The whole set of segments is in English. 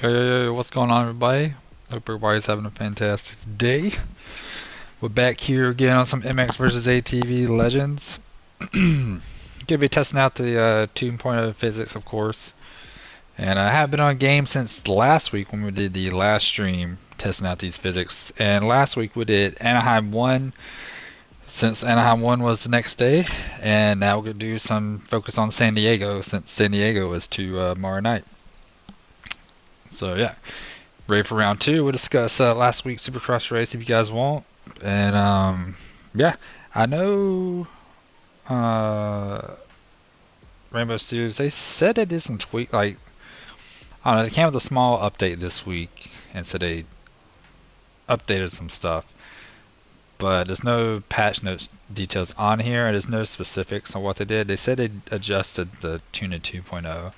Yo, what's going on, everybody? Hope everybody's having a fantastic day. We're back here again on some MX versus ATV Legends. Gonna be testing out the 2.0 physics, of course. And I have been on game since last week when we did the last stream testing out these physics. And last week we did Anaheim 1, since Anaheim 1 was the next day. And now we're gonna do some focus on San Diego, since San Diego is tomorrow night. So yeah. Ready for round two. We'll discuss last week's Supercross race if you guys want. And yeah, I know Rainbow Stews, they said they did some tweak, like, I don't know, they came with a small update this week and said they updated some stuff. But there's no patch notes details on here, and there's no specifics on what they did. They said they adjusted the Tuna 2.0.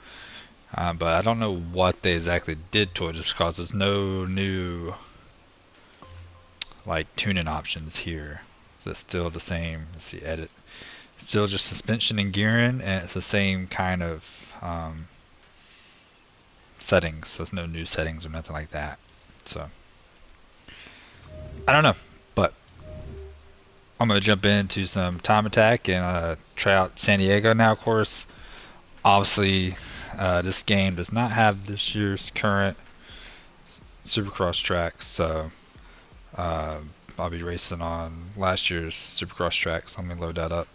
But I don't know what they exactly did to it, just because there's no new like tuning options here. So it's still the same. Let's see, edit. Still just suspension and gearing, and it's the same kind of settings. So there's no new settings or nothing like that. So I don't know, but I'm gonna jump into some time attack and try out San Diego now. Of course, obviously, this game does not have this year's current Supercross tracks, so I'll be racing on last year's Supercross tracks. Let me load that up.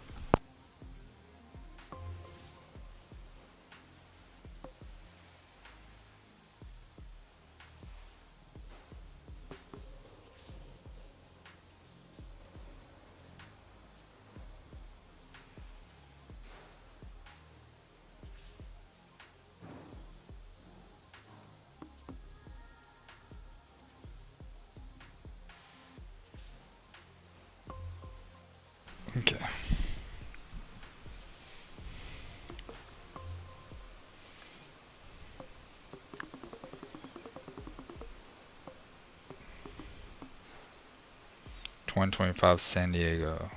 Okay. (2025) San Diego.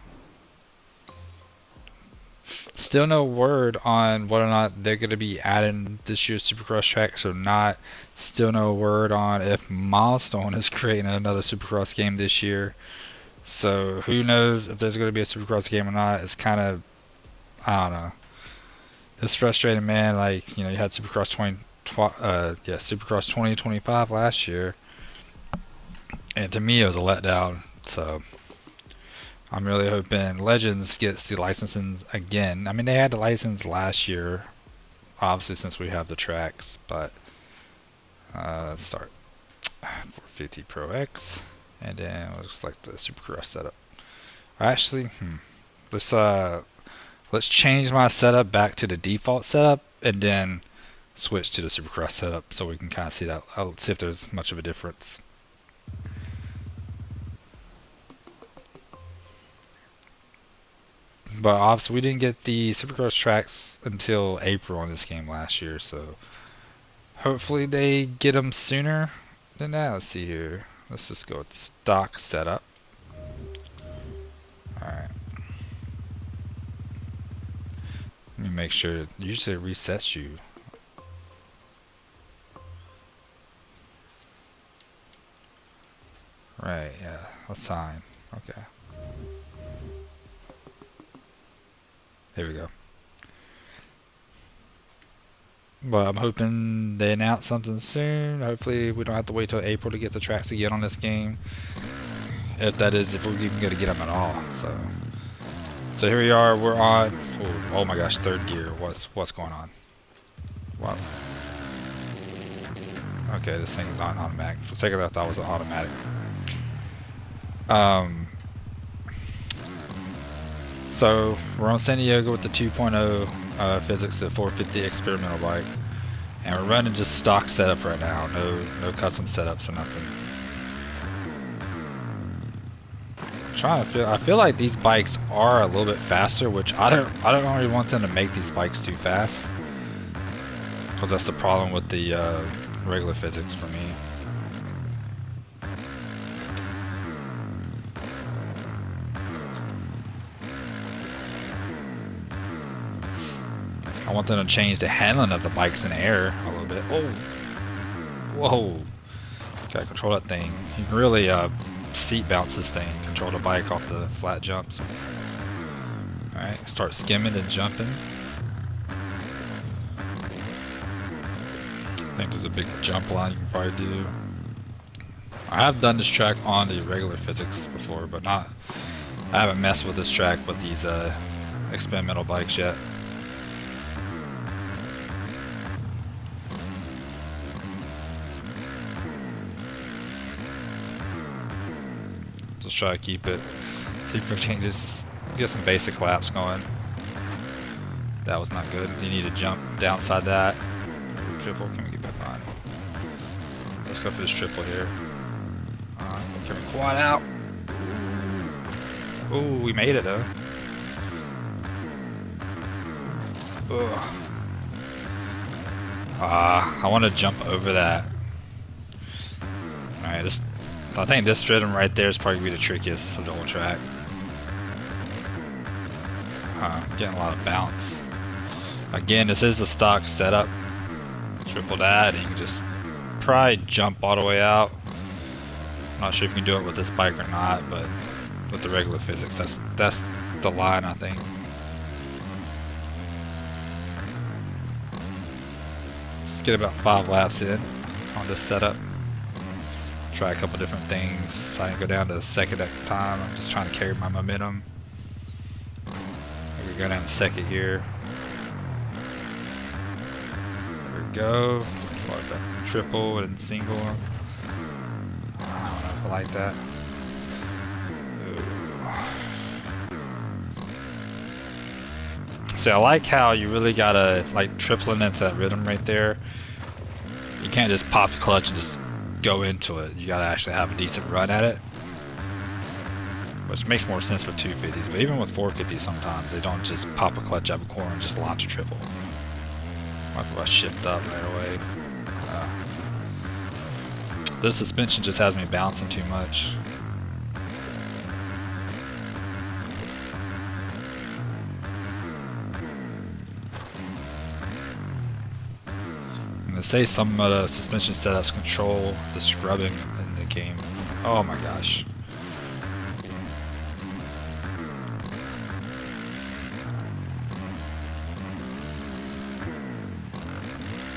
Still no word on whether or not they're going to be adding this year's Supercross tracks or not. Still no word on if Milestone is creating another Supercross game this year. So who knows if there's going to be a Supercross game or not. It's kind of, I don't know. It's frustrating, man. Like, you know, you had Supercross 2025 last year, and to me it was a letdown. So I'm really hoping Legends gets the licensing again. I mean, they had the license last year, obviously, since we have the tracks, but let's start 450 Pro X, and then we'll select the Supercross setup. Actually, let's change my setup back to the default setup, and then switch to the Supercross setup so we can kind of see that. I'll see if there's much of a difference. But obviously we didn't get the Supercross tracks until April in this game last year, so hopefully they get them sooner than that. Let's see here. Let's just go with stock setup. Alright. Let me make sure. Usually it resets you. Right, yeah. Assign. Okay. There we go. But I'm hoping they announce something soon. Hopefully we don't have to wait till April to get the tracks again on this game. If that is, if we're even going to get them at all. So here we are. We're on. Oh my gosh, third gear. What's going on? Wow. Okay, this thing's not automatic. For a second I thought it was an automatic. So we're on San Diego with the 2.0 physics, the 450 experimental bike, and we're running just stock setup right now. No custom setups or nothing. I feel like these bikes are a little bit faster, which I don't really want them to make these bikes too fast, because that's the problem with the regular physics for me. I want them to change the handling of the bikes in the air a little bit. Oh, Whoa! Gotta control that thing. You can really seat bounce this thing. Control the bike off the flat jumps. Alright, start skimming and jumping. I think there's a big jump line you can probably do. I have done this track on the regular physics before, but I haven't messed with this track with these experimental bikes yet. Just try to keep it. See if we can just get some basic laps going. That was not good. You need to jump downside that. Triple, can we get back on? Let's go for this triple here. Can we quad out? Ooh, we made it though. Ugh. I want to jump over that. Alright, so I think this rhythm right there is probably gonna be the trickiest of the whole track. Getting a lot of bounce. Again, this is the stock setup. Triple that, and you can just probably jump all the way out. I'm not sure if you can do it with this bike or not, but with the regular physics, that's the line, I think. Let's get about 5 laps in on this setup. Try a couple different things. So I can go down to second at the time. I'm just trying to carry my momentum. We go down to second here. There we go. Triple and single. I don't know if I like that. See, I like how you really gotta like tripling into that rhythm right there. You can't just pop the clutch and just go into it. You gotta actually have a decent run at it. Which makes more sense with 250s, but even with 450s sometimes they don't just pop a clutch out of a corner and just launch a triple. Might as well shift up right away. This suspension just has me bouncing too much. And they say some of the suspension setups control the scrubbing in the game. Oh my gosh.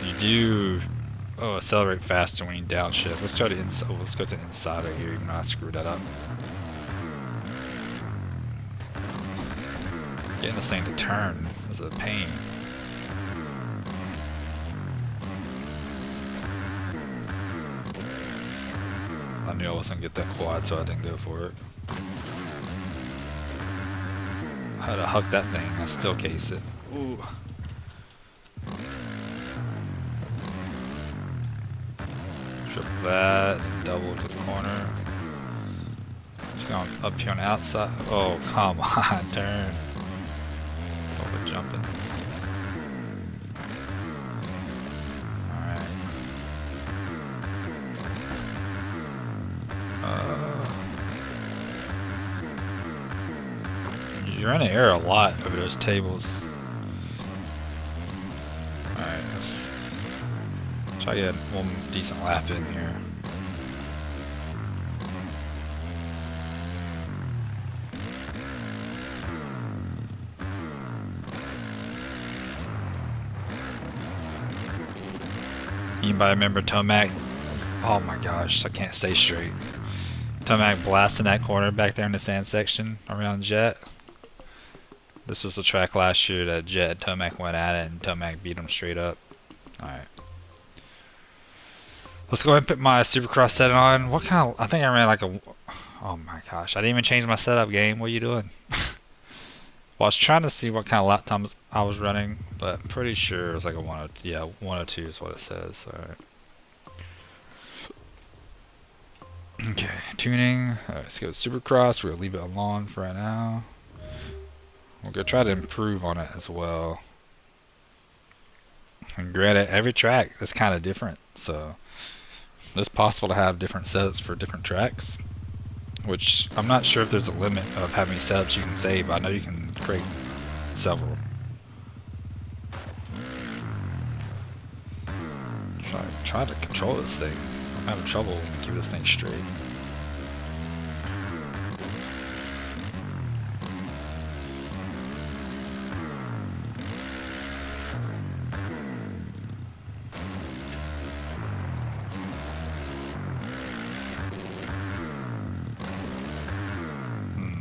You do accelerate faster when you downshift. Let's try to let's go to the inside right here, even though I screwed that up. Getting this thing to turn is a pain. I knew I wasn't gonna get that quad, so I didn't go for it. I had to huck that thing, I still case it. Ooh. Triple that, and double to the corner. It's going up here on the outside. Oh, come on, turn. Over jumping. Alright. You're in the air a lot over those tables. Alright, let's try to get one decent lap in here. Anybody remember Tomac? Oh my gosh, I can't stay straight. Tomac blasting that corner back there in the sand section around Jet. This was the track last year that Jet and Tomac went at it, and Tomac beat him straight up. Alright. Let's go ahead and put my Supercross setting on. What kind of... I think I ran like a... Oh my gosh, I didn't even change my setup, game. What are you doing? Well, I was trying to see what kind of lap times I was running, but I'm pretty sure it was like a 102. Yeah, 102 is what it says. Alright. Okay, tuning. Alright, let's go to Supercross. We're going to leave it alone for right now. We're going to try to improve on it as well. And granted, every track is kind of different, so it's possible to have different setups for different tracks, which I'm not sure if there's a limit of how many setups you can save, but I know you can create several. trying to control this thing. I'm having trouble keeping this thing straight.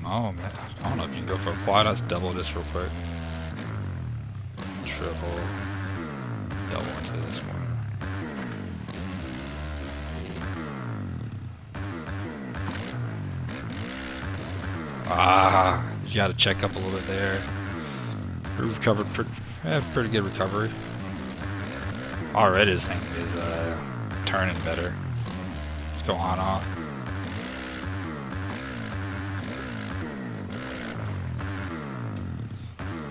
Oh man, I don't know if you can go for a quad. Let's double this real quick. Triple. Double into this one. Ah, you gotta check up a little bit there. We've covered pretty good recovery. Already this thing is turning better. Let's go on off.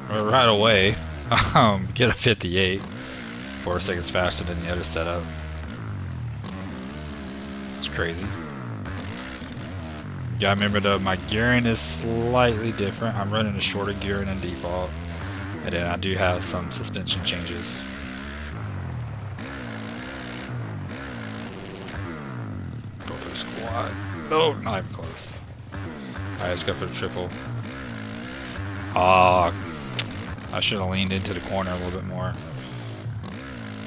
Right away, get a 58. 4 seconds faster than the other setup. It's crazy. You gotta remember though, my gearing is slightly different. I'm running a shorter gearing than default. And then I do have some suspension changes. Go for the squat. No, not even close. Alright, let's go for the triple. Ah, I should have leaned into the corner a little bit more.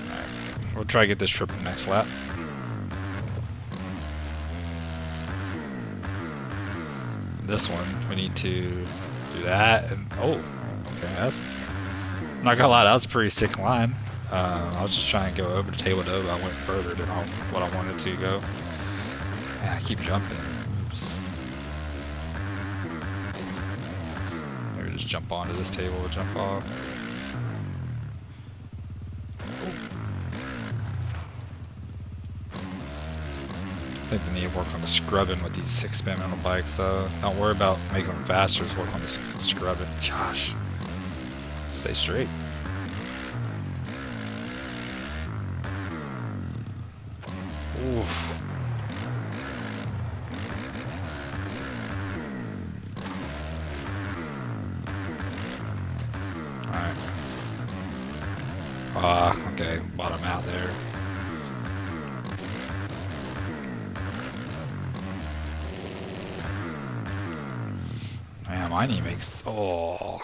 Alright, we'll try to get this triple next lap. This one, we need to do that, and oh, okay, that's, I'm not gonna lie, that was a pretty sick line. I was just trying to go over the table to over, I went further than what I wanted to go. Man, I keep jumping. Oops. Maybe just jump onto this table or jump off. I think they need to work on the scrubbing with these experimental bikes. Don't worry about making them faster, just work on the scrubbing. Gosh. Stay straight. Oof. Alright. Okay, bottom out there. Man, my knee makes, oh.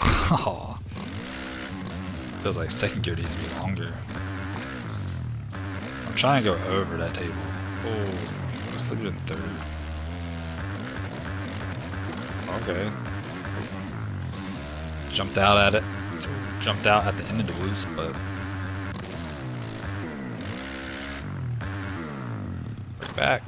Feels like second gear needs to be longer. I'm trying to go over that table. Oh, let's leave it in third. Okay. Jumped out at it. Jumped out at the end of the loose, but right back.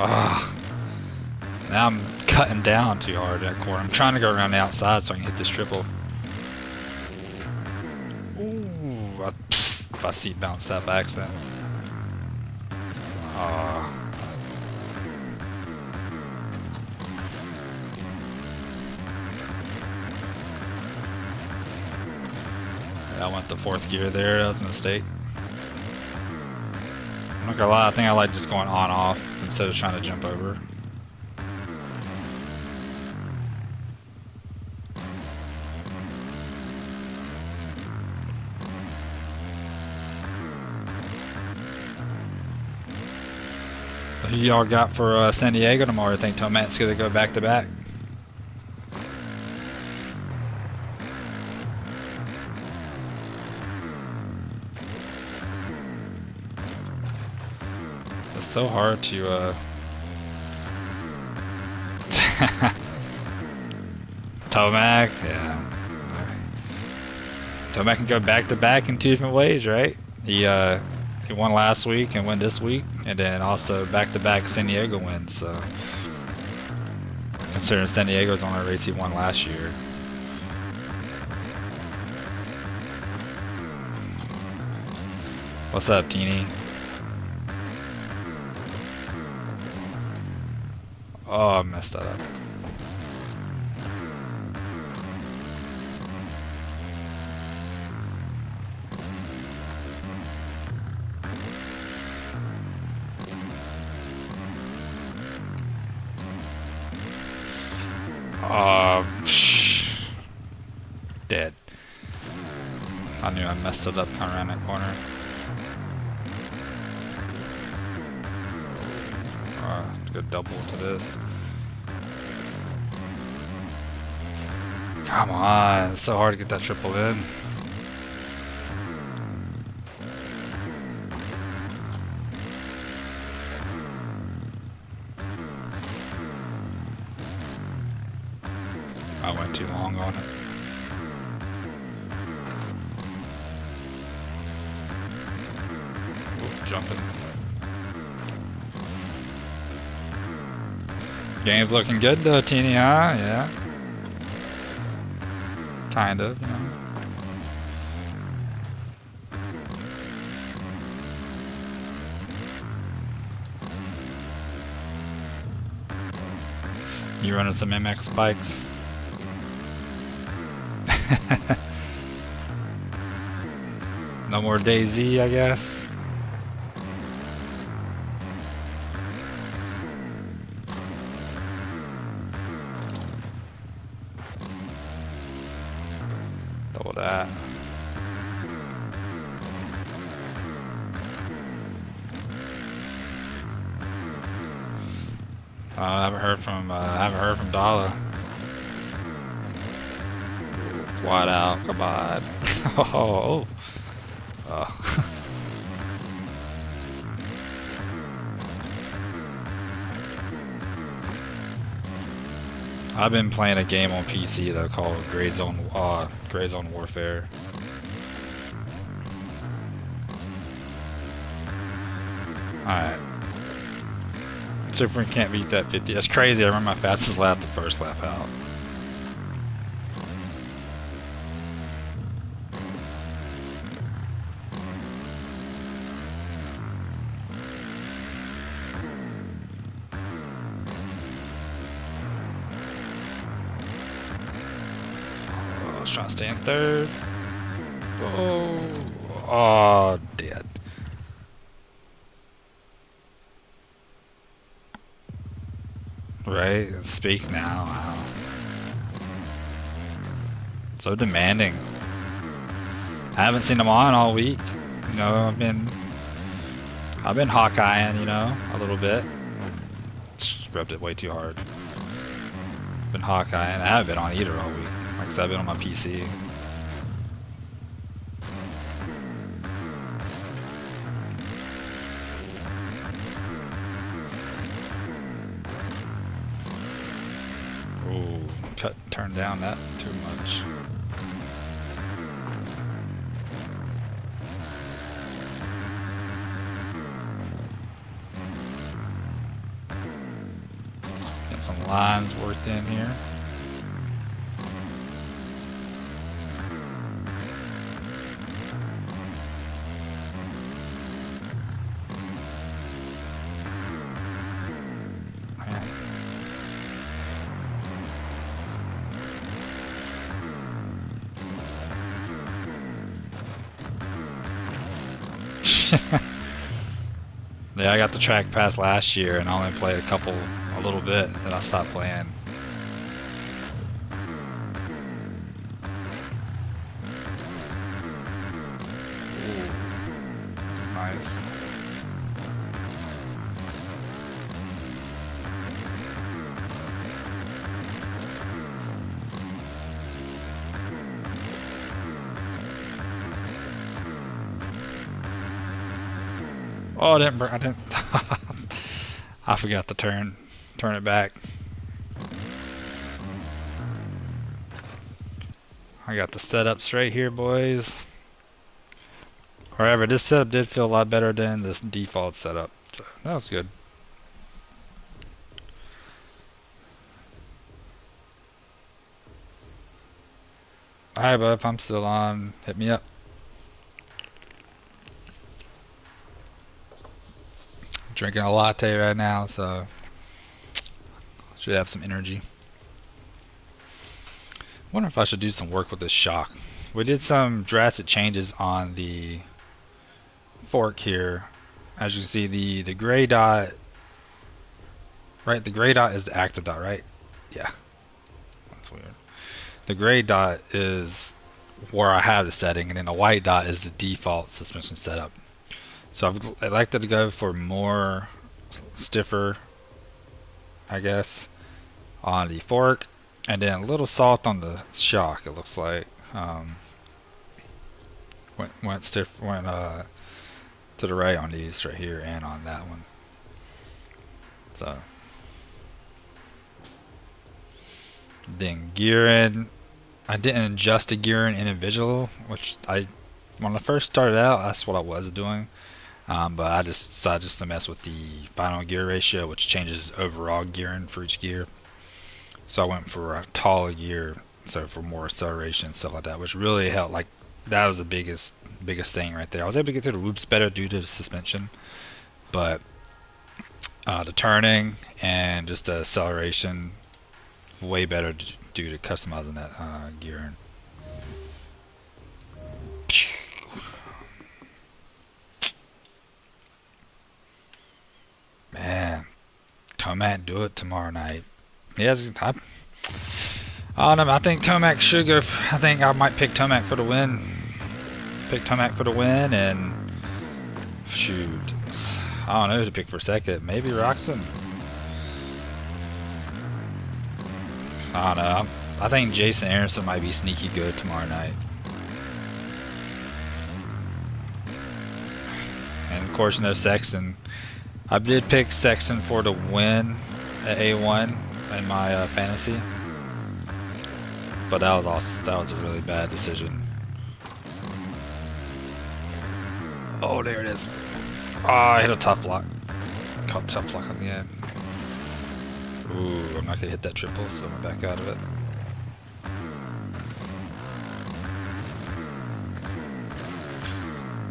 Ah, now I'm cutting down too hard that corner. I'm trying to go around the outside so I can hit this triple. Ooh, if I seat bounced that by accident. Ah. I went to fourth gear there. That was a mistake. I'm not gonna lie, I think I like just going on off instead of trying to jump over. Who y'all got for San Diego tomorrow? I think Tomac's gonna go back to back. It's so hard to Tomac, yeah. Tomac can go back to back in 2 different ways, right? He won last week and won this week, and then also back to back San Diego wins. So considering San Diego's on a race he won last year. What's up, Teeny? Oh, I messed that up. Dead. I knew I messed it up coming around that corner. Good double to this. Come on, it's so hard to get that triple in. I went too long on it. Ooh, jumping. Game's looking good though, Teeny, huh? Yeah. Kind of, you know. You running some MX bikes? No more DayZ, I guess. Double that. I haven't heard from Dala. Wide out, come on. Oh. I've been playing a game on PC though called Gray Zone Warfare. Alright. Super can't beat that 50. That's crazy. I remember my fastest lap the first lap out. I was trying to stay in third. Oh, dead. Right? Speak now. Wow. So demanding. I haven't seen him on all week. You know, I've been Hawkeyeing, you know, a little bit. Just rubbed it way too hard. Been Hawkeyeing. I haven't been on either all week. Like I said, I've been on my PC. Turn down that too much. Get some lines worked in here. Yeah, I got the track pass last year and I only played a little bit, then I stopped playing. Ooh, nice. Oh, I didn't. I forgot to turn it back. I got the setup straight here, boys. However, this setup did feel a lot better than this default setup, so that was good. Alright, bud, if I'm still on, hit me up. Drinking a latte right now, so Should have some energy. Wonder if I should do some work with this shock. We did some drastic changes on the fork here. As you can see, the gray dot, right? The gray dot is the active dot, right? Yeah, that's weird. The gray dot is where I have the setting, and then the white dot is the default suspension setup. So I'd like to go for more stiffer, I guess, on the fork, and then a little soft on the shock. It looks like went to the right on these right here and on that one. So then gearing, I didn't adjust the gearing individual, which when I first started out, that's what I was doing. But I just decided just to mess with the final gear ratio, which changes overall gearing for each gear. So I went for a taller gear, so for more acceleration and stuff like that, which really helped. Like that was the biggest thing right there. I was able to get through the loops better due to the suspension, but the turning and just the acceleration way better due to customizing that gearing. Man, Tomac do it tomorrow night. Yes, I don't know. I think Tomac should go. I think I might pick Tomac for the win. Pick Tomac for the win, and shoot, I don't know who to pick for second. Maybe Roczen. I don't know. I think Jason Aronson might be sneaky good tomorrow night. And of course, no Sexton. I did pick Sexton for the win at A1 in my fantasy, but that was a really bad decision. Oh, there it is. Oh, I hit a tough block. Caught tough block on the end. Ooh, I'm not gonna hit that triple, so I'm back out of it.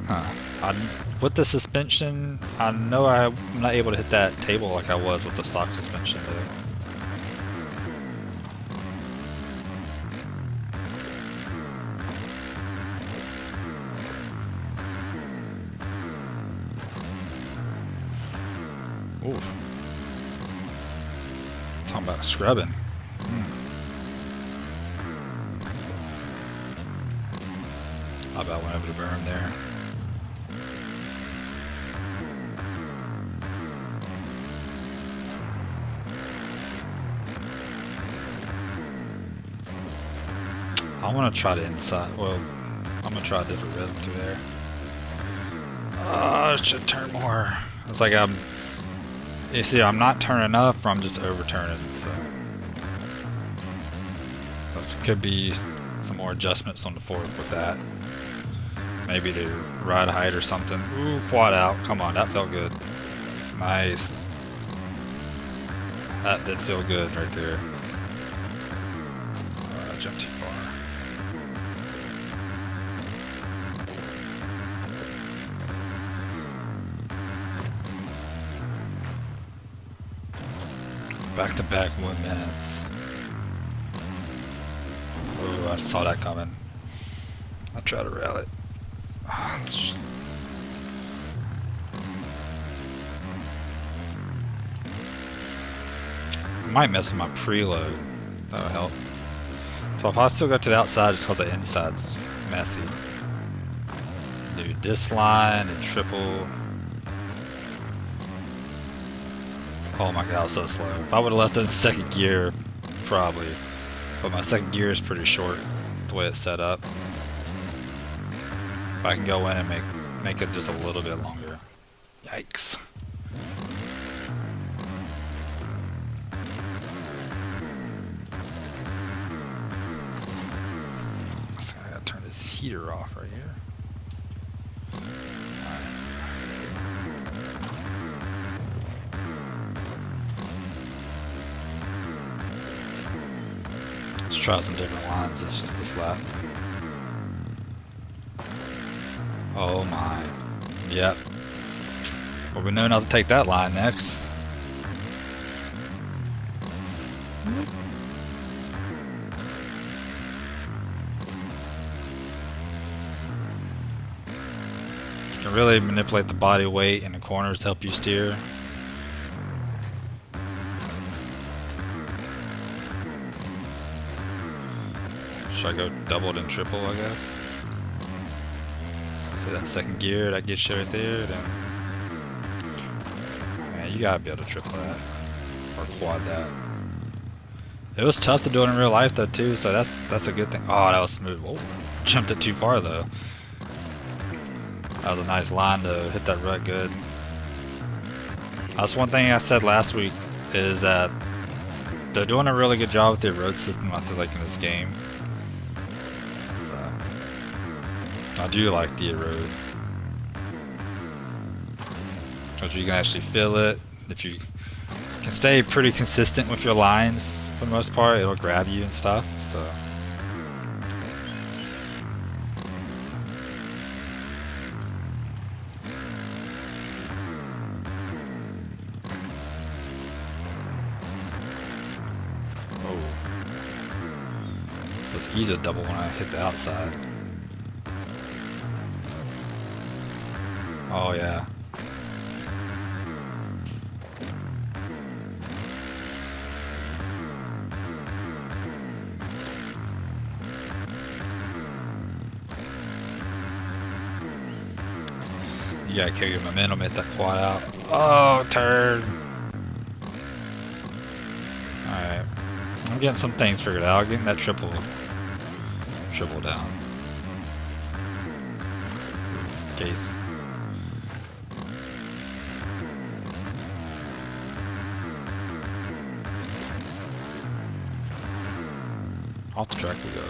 Huh. With the suspension, I know I'm not able to hit that table like I was with the stock suspension though. Ooh. Talking about scrubbing. I about went over the berm there. I want to try the inside. Well, I'm gonna try a different rhythm through there. I should turn more. It's like you see, I'm not turning enough, or I'm just overturning. So this could be some more adjustments on the fork with that. Maybe the ride height or something. Ooh, quad out. Come on, that felt good. Nice. That did feel good right there. I jumped too far. Back to back 1 minute. Oh, I saw that coming. I'll try to rail it. I might mess with my preload. That'll help. So if I still go to the outside, just because the inside's messy. Dude, this line and triple. Oh my god, so slow. If I would have left it in second gear, probably. But my second gear is pretty short, the way it's set up. If I can go in and make it just a little bit longer. Yikes. So I gotta turn this heater off right here. Let's try some different lines this lap. Oh my. Yep. Well, we know not to take that line next. You can really manipulate the body weight in the corners to help you steer. Should I go doubled and triple, I guess? See that second gear, that gets you right there, then... Man, you gotta be able to triple that. Or quad that. It was tough to do it in real life though too, so that's a good thing. Oh, that was smooth. Whoa, jumped it too far though. That was a nice line to hit that rut good. That's one thing I said last week, is that they're doing a really good job with their road system, I feel like, in this game. So, I do like the road. Because you can actually feel it. If you can stay pretty consistent with your lines, for the most part, it'll grab you and stuff, so. Oh. So it's easy to double when I hit the outside. Oh yeah. You gotta carry your momentum at that quad out. Oh, turn. Alright. I'm getting some things figured out. Getting that triple down. Case. Off the track we go.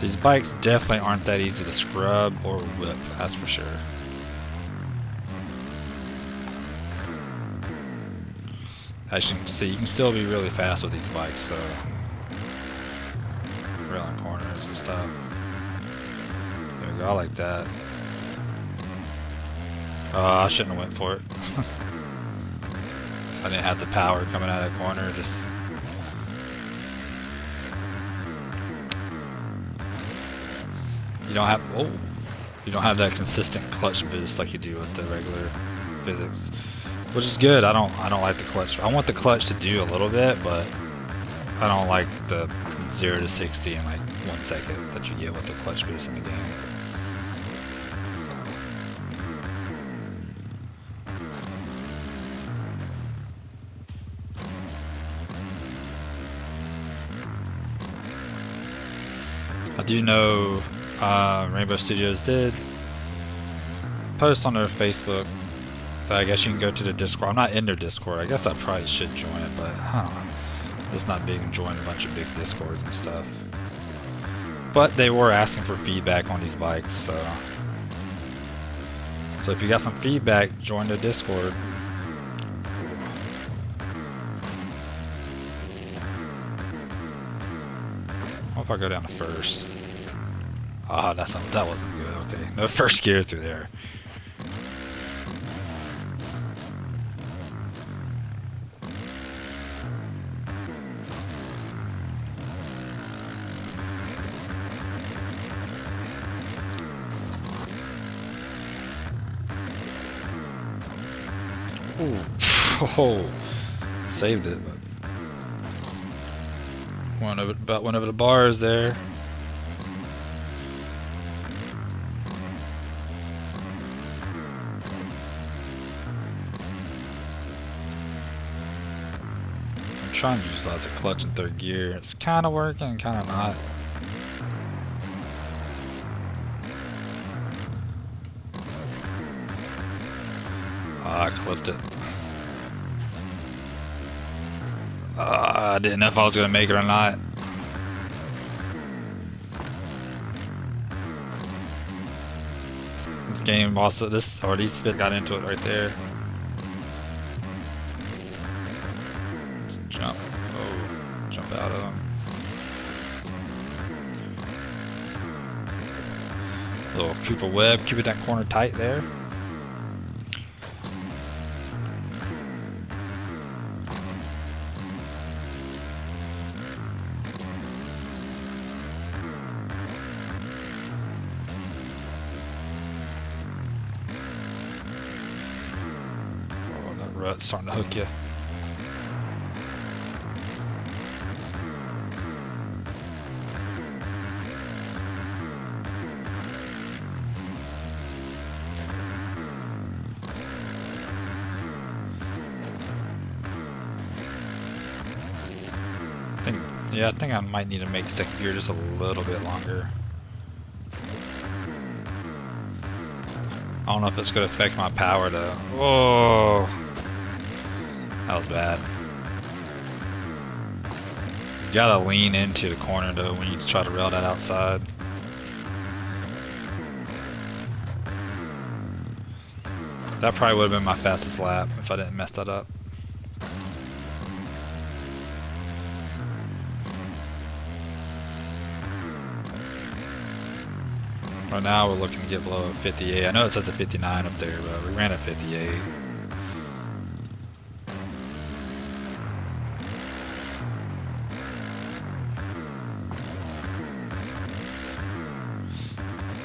These bikes definitely aren't that easy to scrub or whip, that's for sure. As you can see, you can still be really fast with these bikes, so railing corners and stuff. There we go, I like that. I shouldn't have went for it. I didn't have the power coming out of the corner, just... You don't have that consistent clutch boost like you do with the regular physics, which is good. I don't like the clutch. I want the clutch to do a little bit, but I don't like the 0 to 60 in like 1 second that you get with the clutch boost in the game. I do know Rainbow Studios did post on their Facebook, but I guess you can go to the Discord. I'm not in their Discord. I guess I probably should join it, but I don't know. It's not big in joining a bunch of big Discords and stuff. But they were asking for feedback on these bikes, so if you got some feedback, join the Discord. What if I go down to first? Ah, that wasn't good. Okay, no first gear through there. Ooh. Oh, saved it, but went over the bars there. I'm trying to use lots of clutch in third gear. It's kind of working, kind of not. I clipped it. I didn't know if I was gonna make it or not. This game also, these fit got into it right there. Jump. Oh, jump out of them. Little Cooper Webb, keeping that corner tight there. rut's starting to hook you. I think I might need to make second gear just a little bit longer. I don't know if it's going to affect my power though. Oh, that was bad. You gotta lean into the corner though when you try to rail that outside. That probably would have been my fastest lap if I didn't mess that up. Right now we're looking to get below a 58. I know it says a 59 up there, but we ran a 58.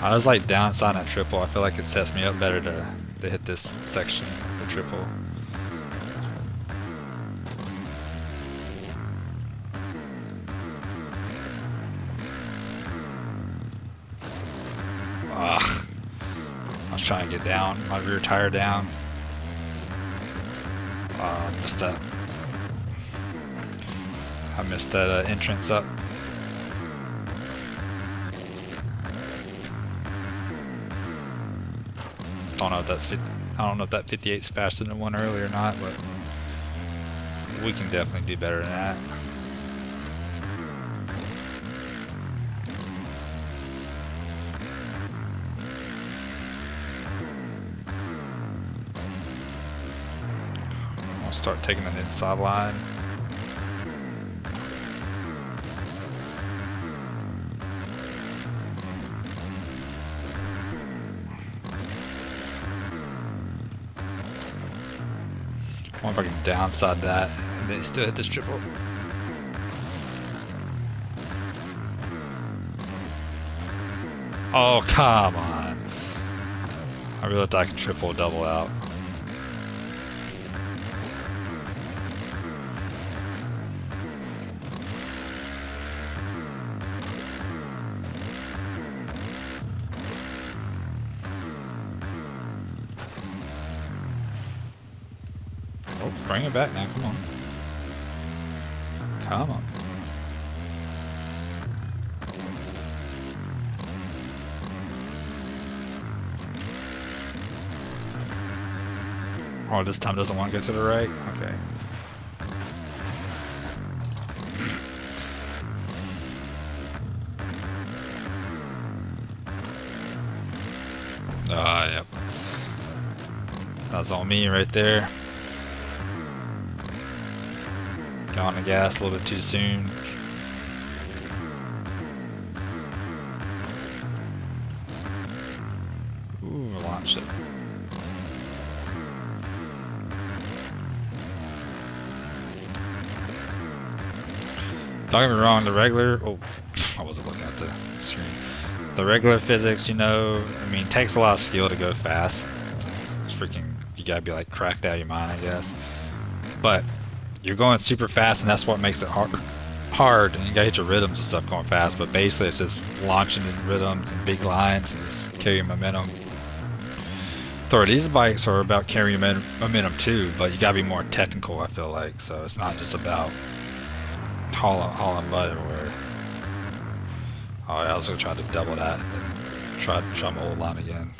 I was like downside at triple. I feel like it sets me up better to hit this section, the triple. I was trying to get down, my rear tire down. Missed that. I missed that entrance up. Don't know if that's I don't know if that 58's faster than one earlier or not, but we can definitely do better than that. I'll start taking an inside line. I wonder if I can downside that and then still hit this triple. Oh, come on. I really thought I could triple or double out. Oh, bring it back now, come on. Come on. Oh, this time doesn't want to go to the right? Okay. Yep. That's on me right there. Got on the gas a little bit too soon. Ooh, I launched it. Don't get me wrong, the regular, oh, I wasn't looking at the screen. The regular physics, you know, I mean, takes a lot of skill to go fast. It's freaking, you gotta be like cracked out of your mind, I guess. But you're going super fast, and that's what makes it hard, and you gotta hit your rhythms and stuff going fast, but basically it's just launching in rhythms and big lines and just carrying momentum. So these bikes are about carrying momentum too, but you gotta be more technical, I feel like, so it's not just about hauling butt everywhere. Oh yeah, I was gonna try to double that and try my old line again.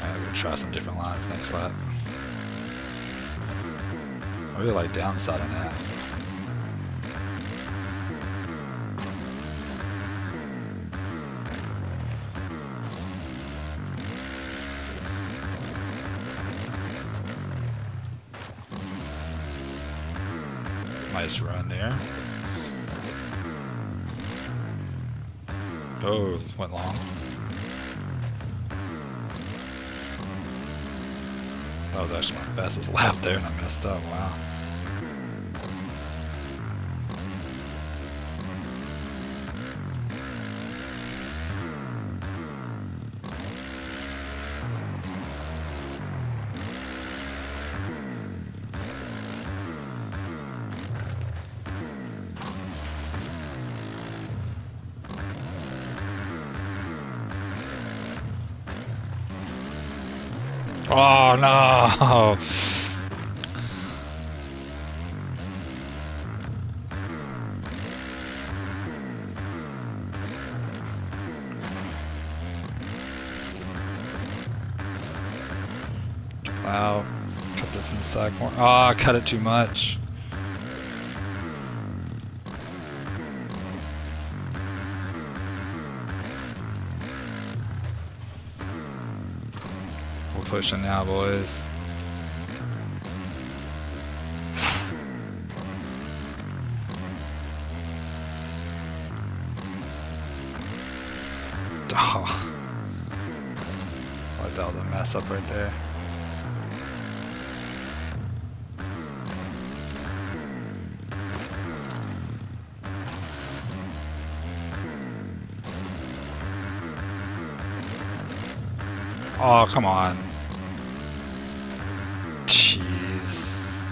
I'm gonna try some different lines next lap. I really like downside on that. Nice run there. Oh, this went long. That was actually my fastest lap there and I messed up, wow. Oh no! Wow. Cut this in the side more. Oh, I cut it too much. We're pushing now, boys. Oh. That was a mess up right there. Oh, come on. Jeez.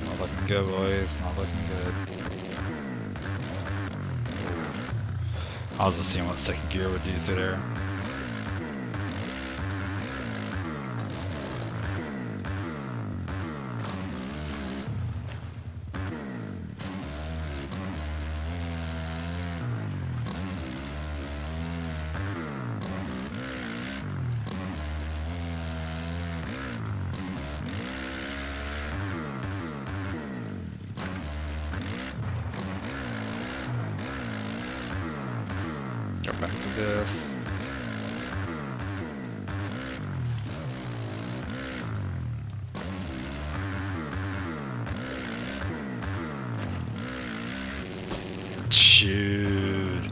Not looking good, boys. Not looking good. I was just seeing what second gear would do through there. Go back to this. Shoot.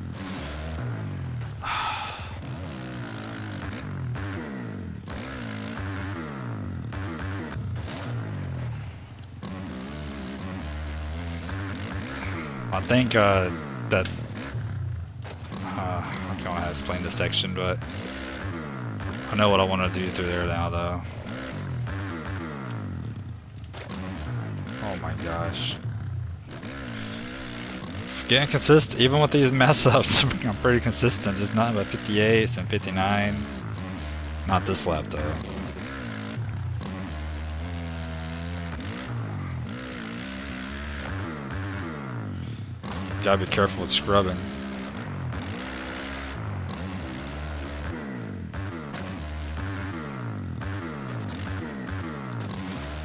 I think that I don't know how to explain this section, but I know what I want to do through there now, though. Oh my gosh. Getting consistent, even with these mess ups, I'm pretty consistent. Just not about 58 and 59. Not this lap, though. Gotta be careful with scrubbing.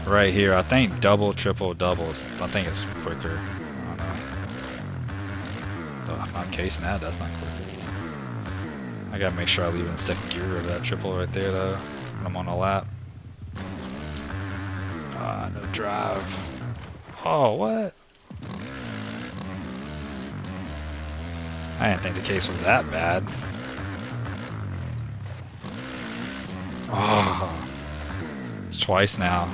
Right here, I think double, triple, doubles. I think it's quicker. I don't know. Though I'm not casing that, that's not quick. I gotta make sure I leave it in second gear of that triple right there, though, when I'm on a lap. No drive. Oh, what? I didn't think the case was that bad. Oh, it's twice now.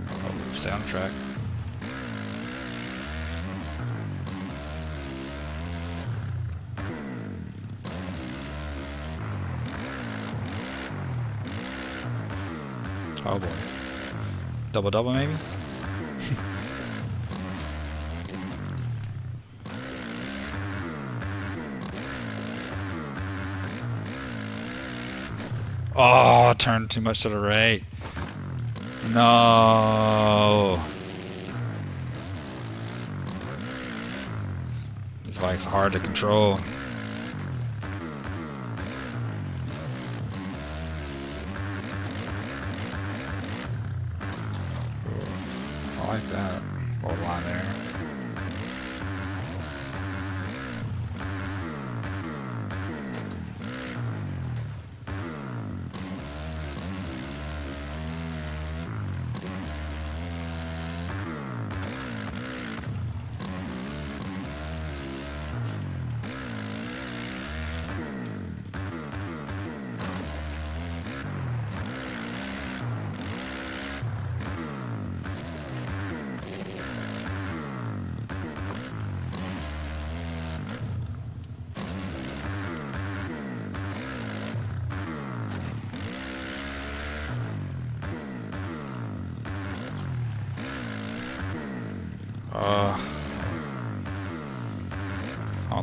Oh, stay on track. Oh boy. Double double maybe? Oh, turned too much to the right. No. This bike's hard to control. I like that. Bold line there.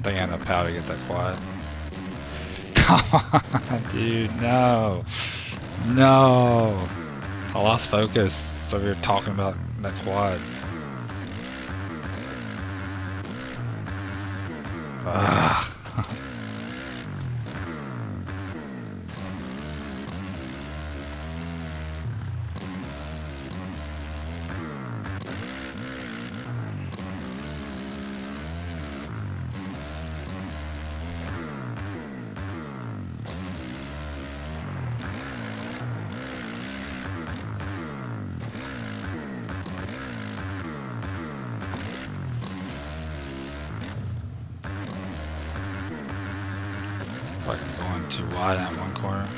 don't think I have enough power to get that quad. Come on, dude, no. No. I lost focus, so we were talking about that quad. Ugh. Fucking going too wide at one corner.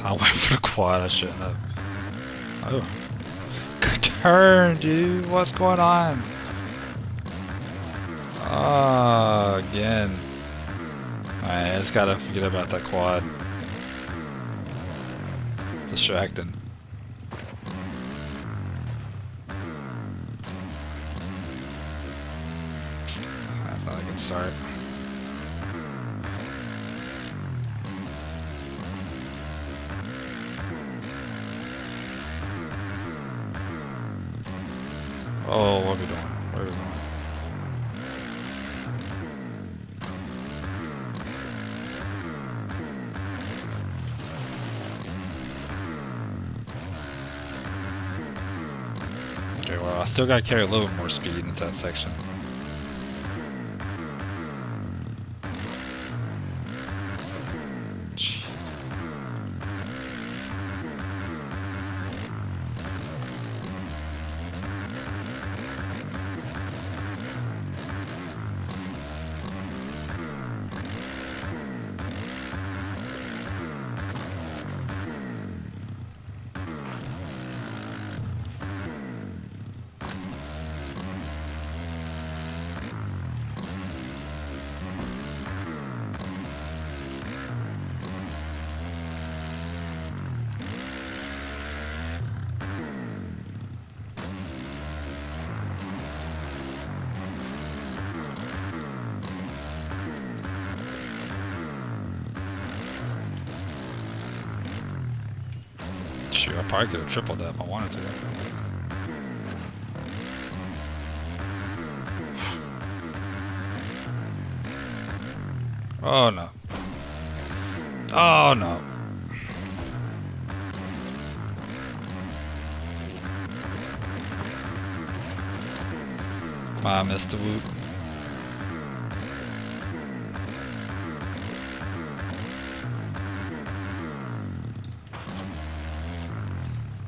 I went for the quad, I shouldn't have. Oh. Good turn, dude. What's going on? Oh, again. Alright, I just gotta forget about that quad. Distracting. That's not a good start. Oh, what are we doing? What are we doing? Okay, well, I still gotta carry a little bit more speed into that section. Shoot, I probably could have tripled that if I wanted to. Oh no. Oh no. I missed the whoop.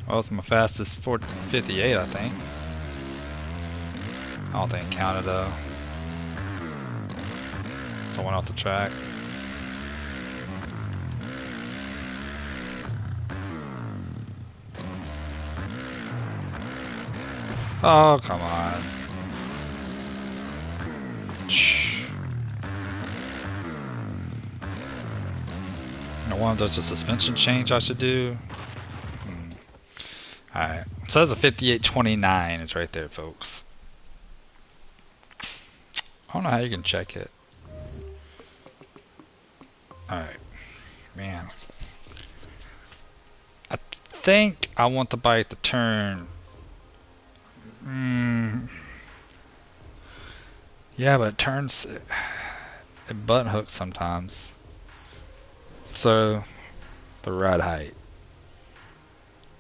Well, it's my fastest 458, I think. I don't think it counted though. So I went off the track. Oh, come on. I wonder if there's a suspension change I should do. Alright, so that's a 58.29. It's right there, folks. I don't know how you can check it. Alright, man. I think I want the bike to turn. Yeah, but it turns. It butt hooks sometimes. So, the ride height.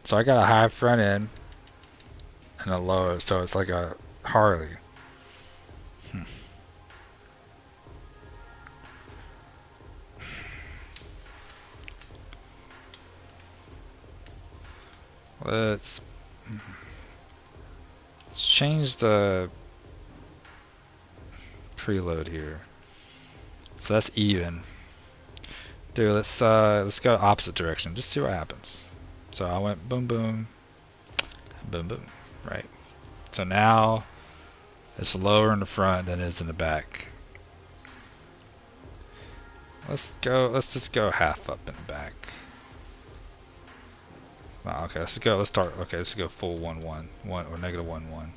So I got a high front end and a low, so it's like a Harley. Let's change the preload here. So that's even. Dude, let's go opposite direction. Just see what happens. So I went boom boom, boom boom, right? So now it's lower in the front than it is in the back. Let's just go half up in the back. Wow, okay, let's go. Let's start. Okay, let's go full 1-1, 1 or -1-1. All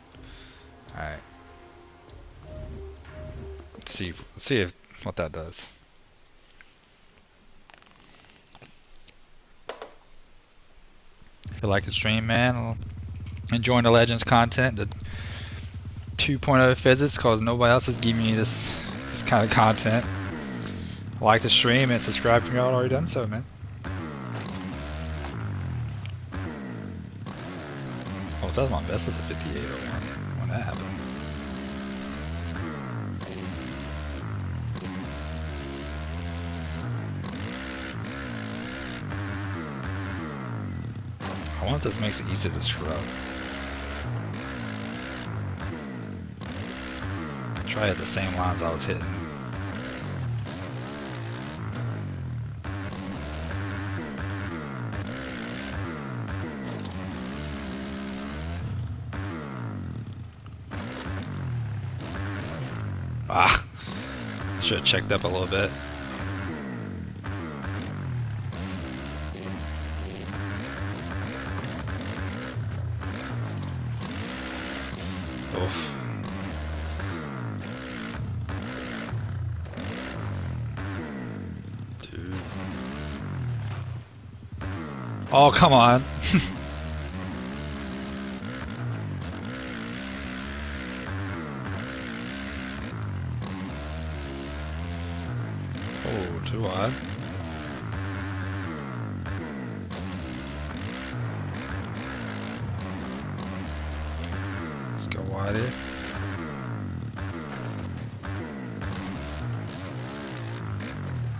right. Let's see if what that does. If you like the stream, man, enjoying the Legends content, the 2.0 physics, cause nobody else is giving me this kind of content. Like the stream and subscribe if you're not already done so, man. Oh, so that's my best of the 5801 when that happened. I wonder if this makes it easy to scrub. Try at the same lines I was hitting. Ah, should have checked up a little bit. Oof. Dude. Oh, come on. Oh, too wide. Let's go wide here.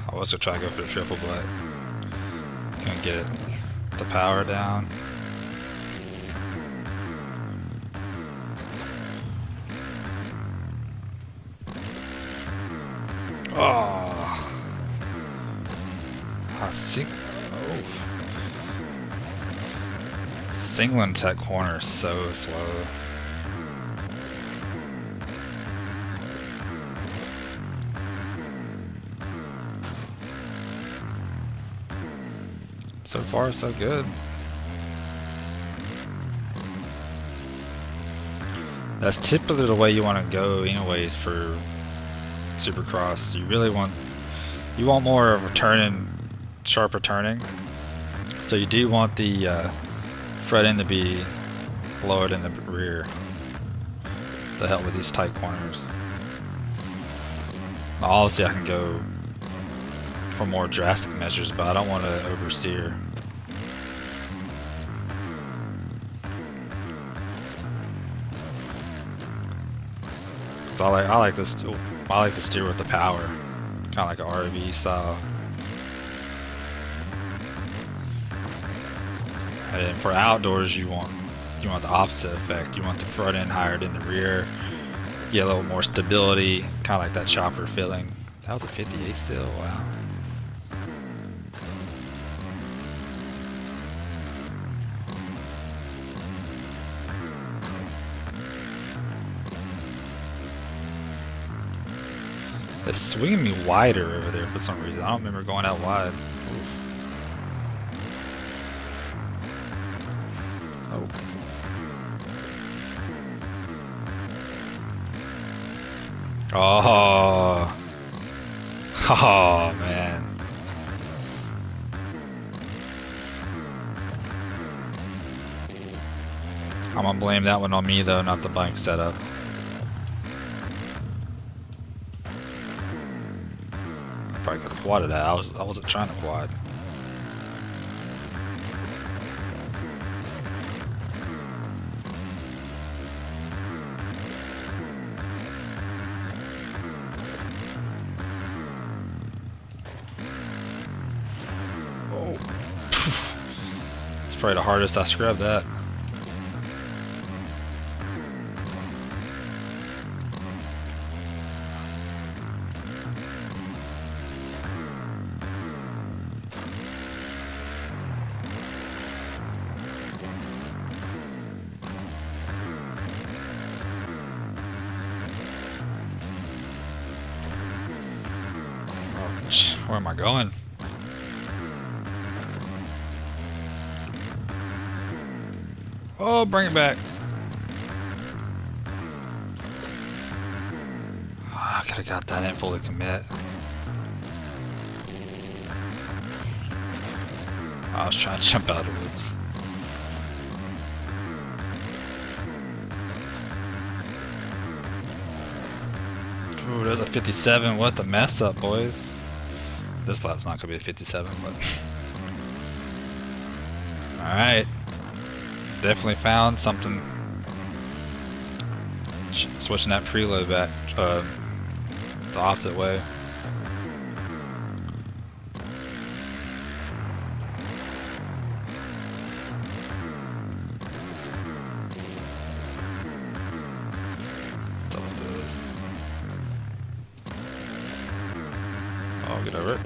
I was gonna try to go for the triple, but couldn't get it. The power down. Oh, I see. Oh, Singling tech corner is so slow. So far, so good. That's typically the way you want to go, anyways, for Supercross. You want more of returning, sharp returning. So you do want the front end to be lowered in the rear to help with these tight corners. Now, obviously, I can go for more drastic measures, but I don't want to oversteer. So I like this. I like to steer with the power, kind of like an RV style. And then for outdoors, you want the opposite effect. You want the front end higher than the rear. Get a little more stability, kind of like that chopper feeling. That was a 58 still. Wow. It's swinging me wider over there for some reason. I don't remember going out wide. Oof. Oh. Oh. Oh, man. I'm gonna blame that one on me though, not the bike setup. Probably could have quadded that. I wasn't trying to quad. Oh. It's probably the hardest I scrubbed that. Where am I going? Oh, bring it back. Oh, I could have got that in fully commit. I was trying to jump out of the woods. Ooh, there's a 57. What the mess up, boys. This lap's not going to be a 57, but... Alright. Definitely found something. Switching that preload back the opposite way. Double this. Oh, get over it.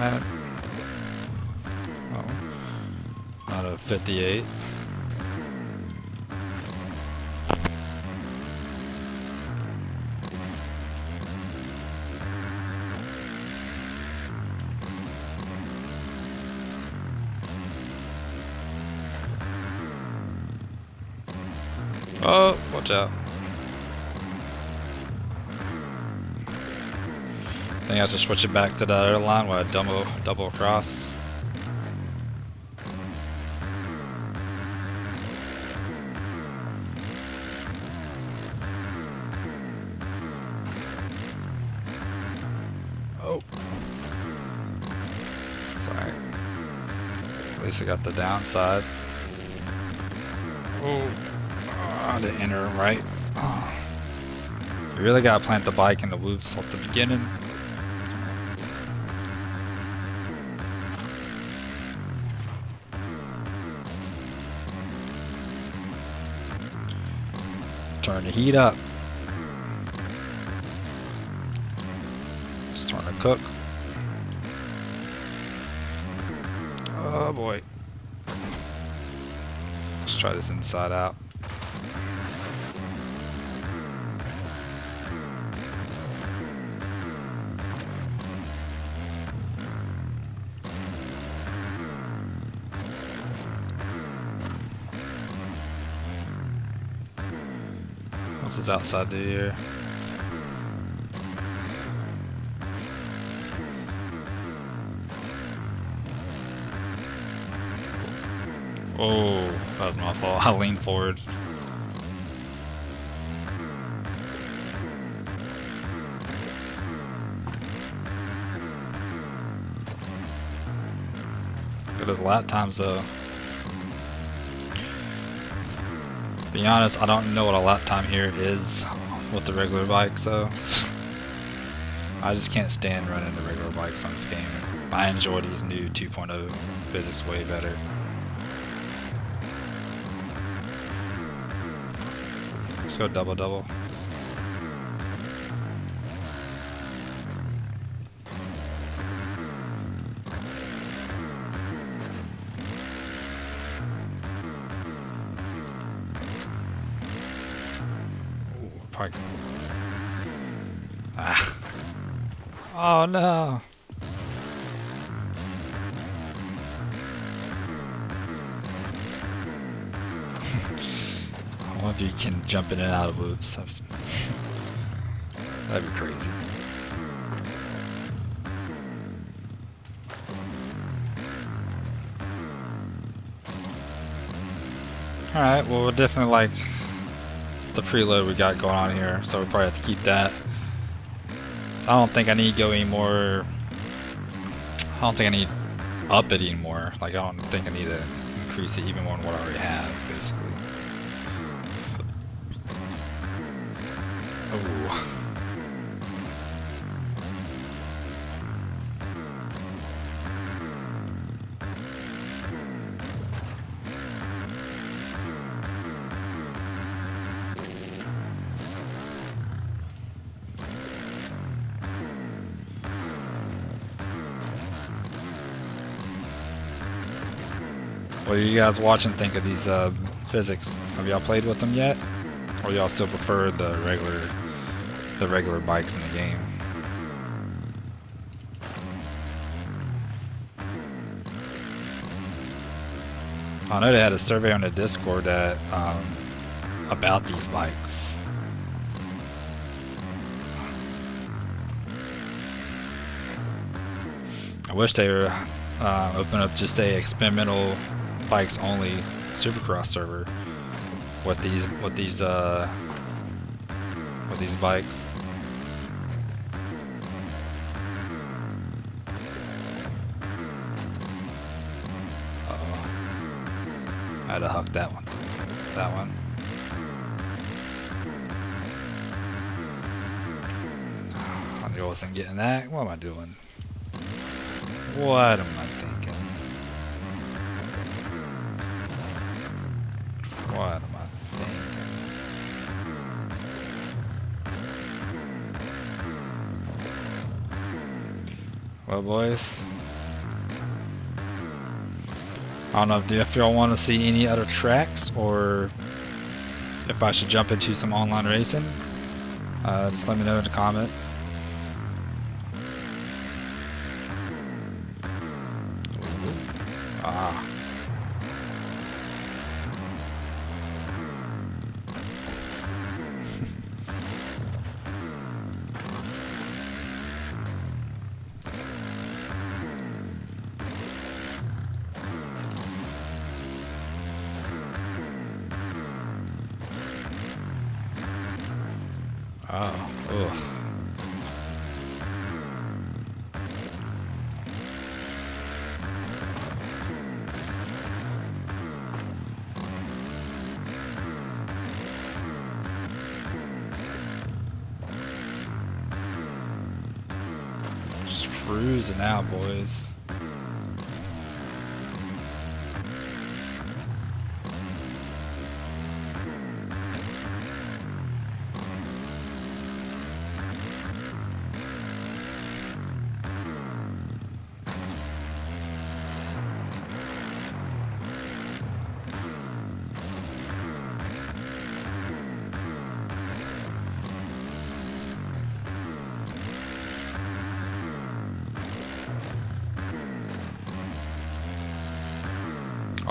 Oh, not a 58. Oh, watch out. I think I have to switch it back to the other line where I double across. Oh. Sorry. At least I got the downside. Oh. I didn't enter him right. Oh. You really gotta plant the bike in the loops at the beginning. Turn the heat up. Starting to cook. Oh boy. Let's try this inside out. This is outside the ear. Oh, that was my fault. I leaned forward. Look at those lap times though. Be honest, I don't know what a lap time here is with the regular bike, so I just can't stand running the regular bikes on this game. I enjoy these new 2.0 physics way better. Let's go double double. Probably. Ah. Oh no. I wonder if you can jump in and out of loops. That'd be crazy. Alright, well we'll definitely like the preload we got going on here, so we'll probably have to keep that. I don't think I need to go any more. I don't think I need up it anymore. Like I don't think I need to increase it even more than what I already have, basically. Oh. What do you guys watching think of these physics? Have y'all played with them yet? Or y'all still prefer the regular bikes in the game? I know they had a survey on the Discord that about these bikes. I wish they were open up just a experimental bikes only Supercross server with these bikes. Uh-oh. I had to huck that one. That one. I wasn't getting that. What am I doing? What am I thinking? What am I thinking? Well, boys. I don't know if y'all want to see any other tracks or if I should jump into some online racing. Just let me know in the comments. Ah. Oh, ugh. Just cruising out, boys.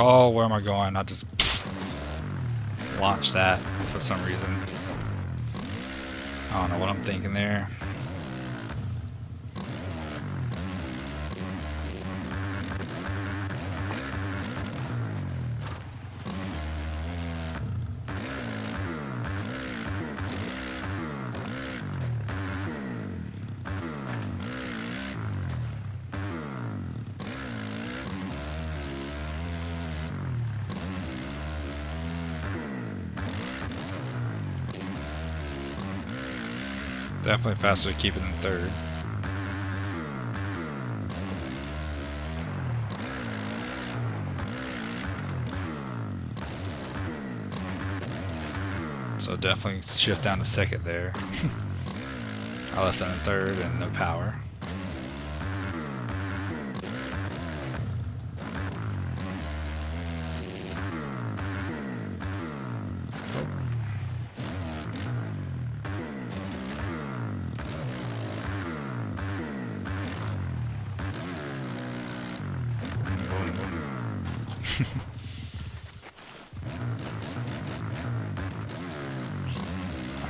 Oh, where am I going? I just launched that for some reason. I don't know what I'm thinking there. Definitely faster to keep it in third. So definitely shift down to second there. I left that in third and no power.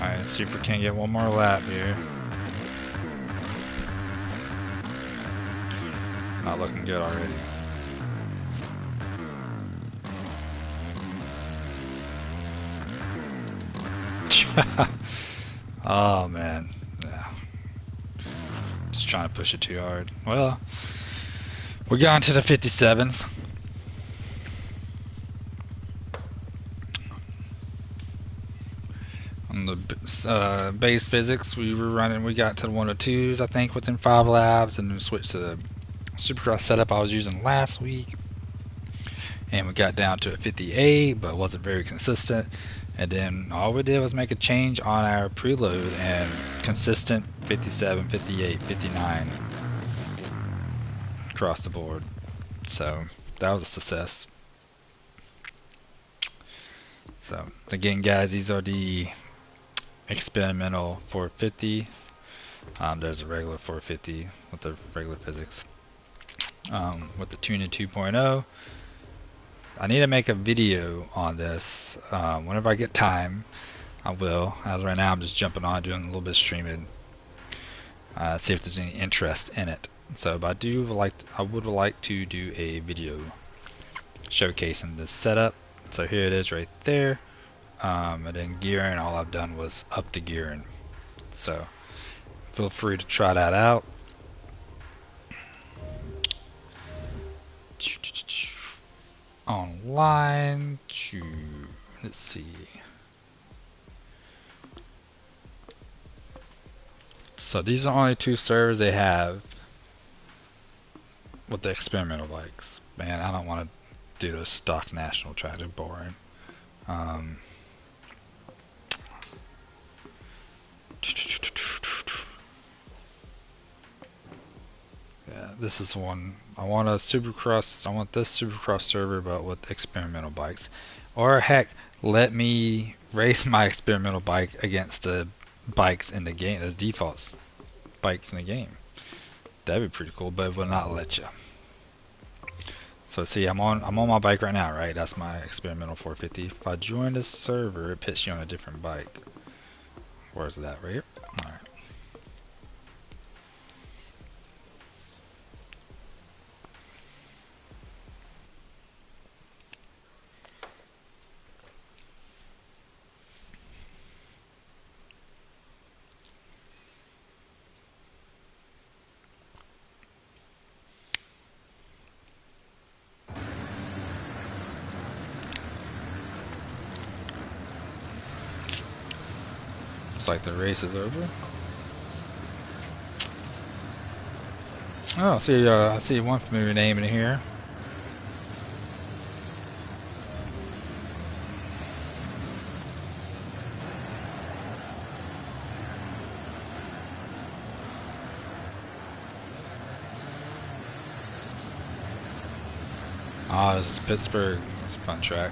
Alright, Super can get one more lap here. Not looking good already. Oh man, yeah. Just trying to push it too hard. Well, we got into the 57s. On the base physics, we got to the 102s, I think, within 5 laps, and then switched to the Supercross setup I was using last week. And we got down to a 58, but wasn't very consistent. And then all we did was make a change on our preload and consistent 57, 58, 59 across the board. So that was a success. So again, guys, these are the experimental 450. There's a regular 450 with the regular physics. With the tuning 2.0, I need to make a video on this. Whenever I get time, I will. As right now, I'm just jumping on, doing a little bit of streaming. See if there's any interest in it. So, but I would like to do a video showcasing this setup. So here it is right there. And then gearing, all I've done was up the gearing. So feel free to try that out. Online, let's see. So these are only 2 servers they have with the experimental bikes. Man, I don't want to do those stock national track, they're boring. Yeah, this is one. I want a Supercross. I want this Supercross server, but with experimental bikes. Or heck, let me race my experimental bike against the bikes in the game, the default bikes in the game. That'd be pretty cool, but it will not let you. So see, I'm on my bike right now, right? That's my experimental 450. If I join this server, it puts you on a different bike. Where's that? Right here? All right. Looks like the race is over. Oh, I see one familiar name in here. Ah, this is Pittsburgh. It's a fun track.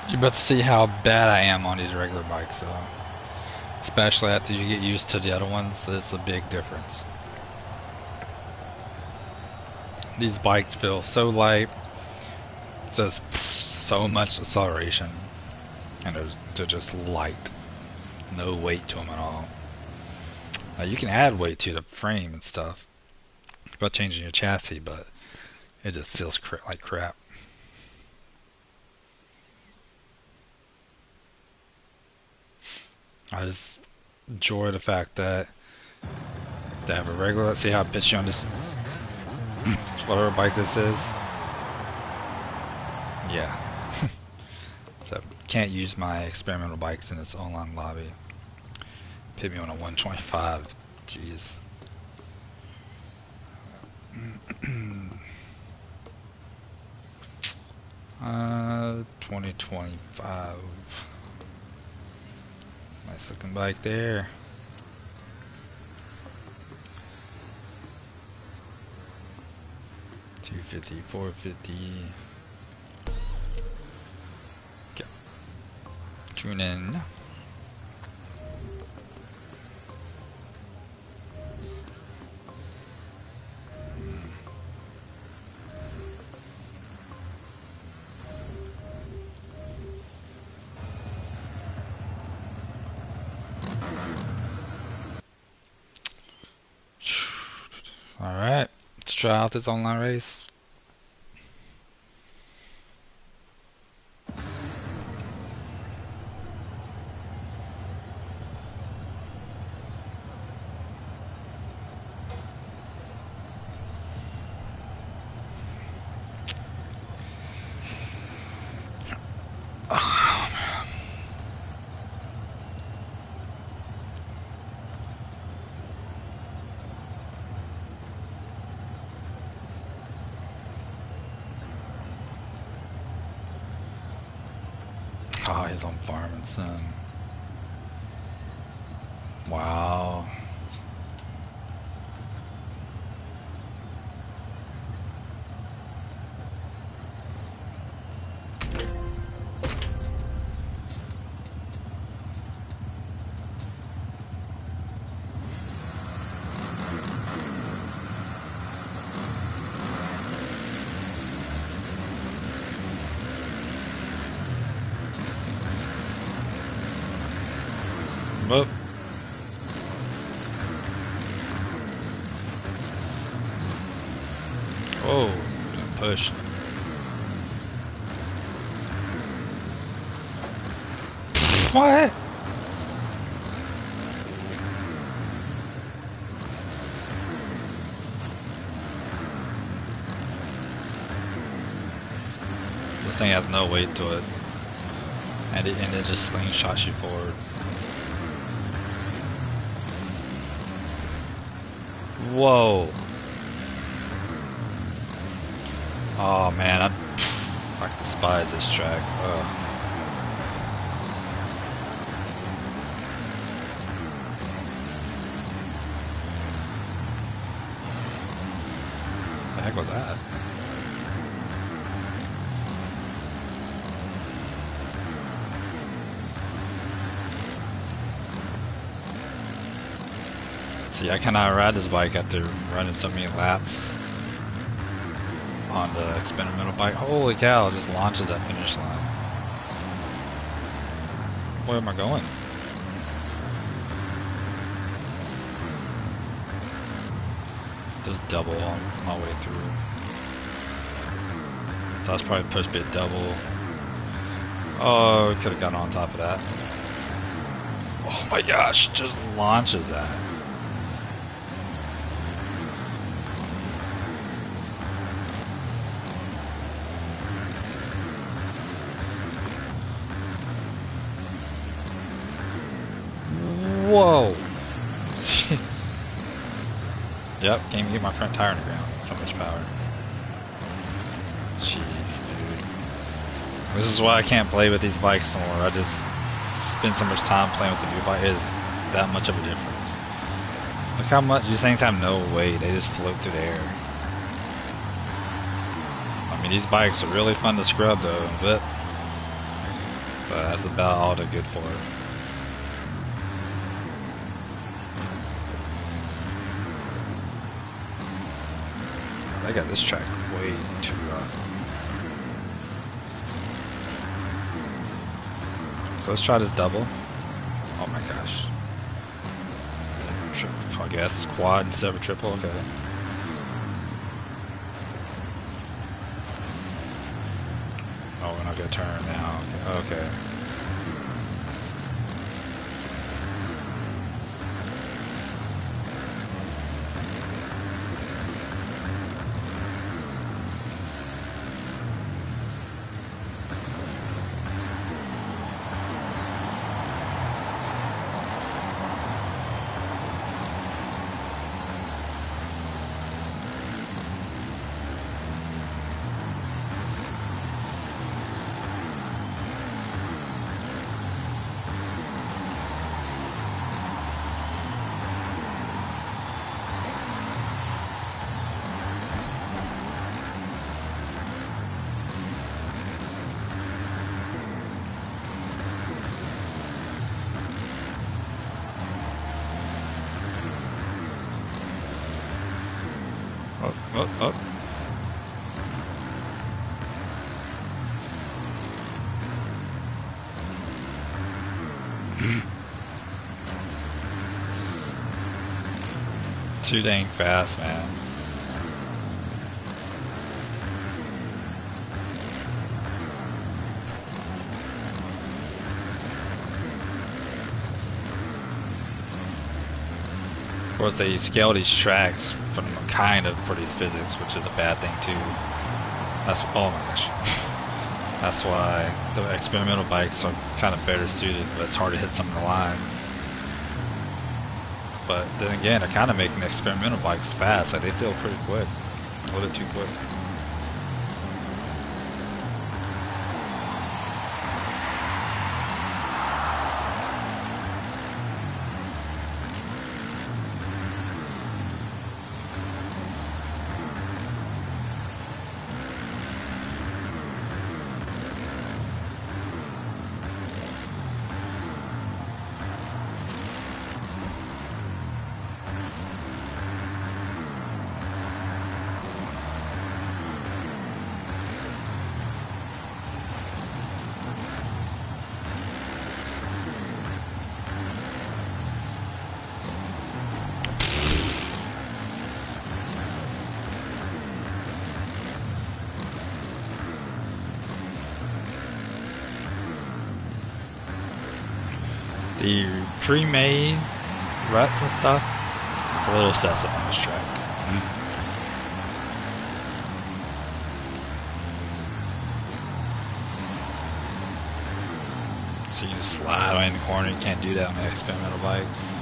You're about to see how bad I am on these regular bikes, though. Especially after you get used to the other ones, it's a big difference. These bikes feel so light, just so much acceleration, and they're just light. No weight to them at all. You can add weight to the frame and stuff by changing your chassis, but it just feels like crap. I just enjoy the fact that they have a regular. Let's see how it fits you on this, whatever bike this is. Yeah. So can't use my experimental bikes in this online lobby. Put me on a 125. Jeez. 2025. Nice looking bike there. $250, $450. Okay. Tune in. try out this online race. Oh, he's on Farmington. Wow. Whoop. Whoa, push. What? This thing has no weight to it. And it just slingshots you forward. Whoa. Oh man, I despise this track. Ugh. The heck was that? See, I cannot ride this bike after running so many laps on the experimental bike. Holy cow, it just launches that finish line. Where am I going? Just double on my way through. So I was probably supposed to be a double. Oh, could have gotten on top of that. Oh my gosh, just launches that. Whoa! Yep, can't even get my front tire on the ground. So much power. Jeez, dude. This is why I can't play with these bikes anymore. I just spend so much time playing with the new bike. It is that much of a difference. Look how much these things have no weight. They just float through the air. I mean, these bikes are really fun to scrub though, but that's about all they're good for. I got this track way too rough. So let's try this double. Oh my gosh. I guess it's quad instead of a triple, okay. Oh, we're not gonna turn now. Okay. Oh. Too dang fast, man. course, they scale these tracks from kind of for these physics, which is a bad thing too. That's oh my gosh. That's why the experimental bikes are kind of better suited, but it's hard to hit some of the lines. But then again, they're kind of making the experimental bikes fast. Like they feel pretty quick, a little bit too quick. The pre-made ruts and stuff, it's a little excessive on this track. So you just slide right in the corner, you can't do that on the experimental bikes.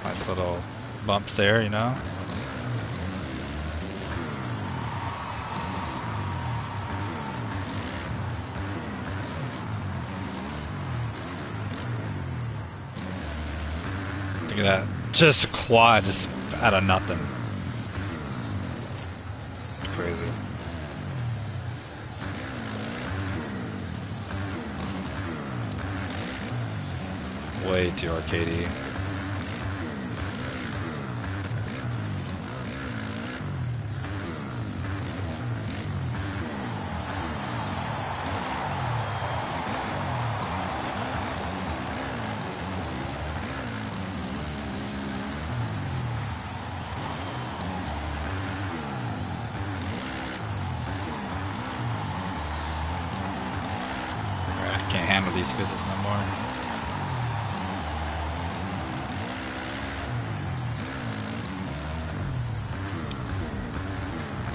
Nice little bumps there, you know. Look at that. Just a quad, just out of nothing. Crazy. Way too arcadey. Can't handle these physics no more.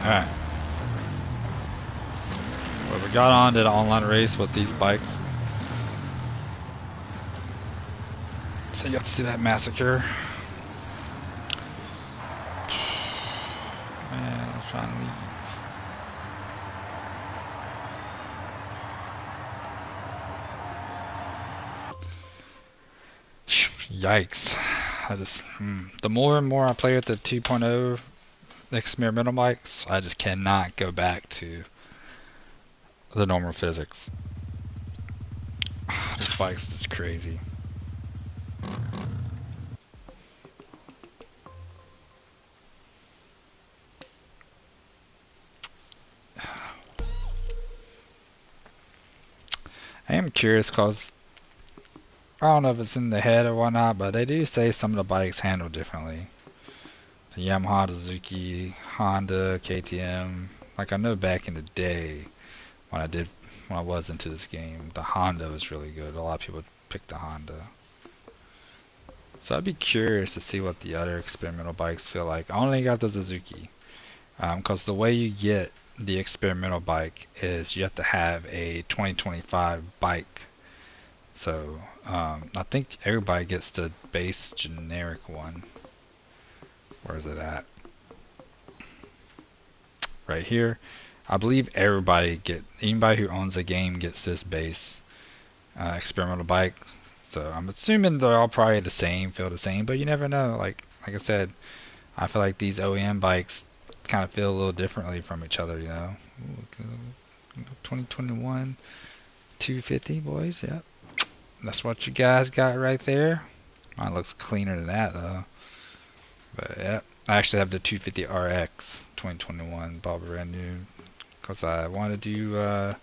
Alright. Well, we got on to the online race with these bikes. So you have to see that massacre. Man, I'm trying to leave. Yikes. The more and more I play with the 2.0 experimental bikes, I just cannot go back to the normal physics. This bike's just crazy. I am curious because I don't know if it's in the head or whatnot, but they do say some of the bikes handle differently. The Yamaha, the Suzuki, Honda, KTM. Like I know back in the day when I was into this game, the Honda was really good. A lot of people picked the Honda. So I'd be curious to see what the other experimental bikes feel like. I only got the Suzuki. Because the way you get the experimental bike is you have to have a 2025 bike. So I think everybody gets the base generic one. Where is it at? Right here. I believe anybody who owns a game gets this base experimental bike. So I'm assuming they're all probably the same, feel the same, but you never know. Like I said, I feel like these OEM bikes kind of feel a little differently from each other, you know. Ooh, 2021 250, boys. Yep. That's what you guys got right there. Mine looks cleaner than that though. But yeah, I actually have the 250 RX 2021, bought brand new, because I want to do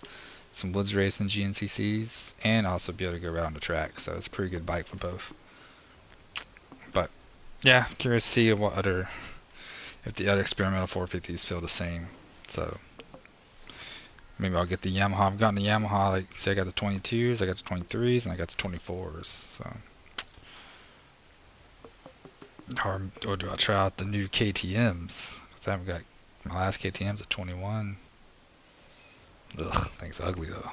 some woods racing GNCCs and also be able to go around the track. So it's a pretty good bike for both. But Yeah, curious to see what other, if the other experimental 450s feel the same. So maybe I'll get the Yamaha. I've gotten the Yamaha, like, say I got the 22s, I got the 23s, and I got the 24s. So, or do I try out the new KTMs? Because I haven't got my last KTM's at 21. Ugh, thing's ugly though.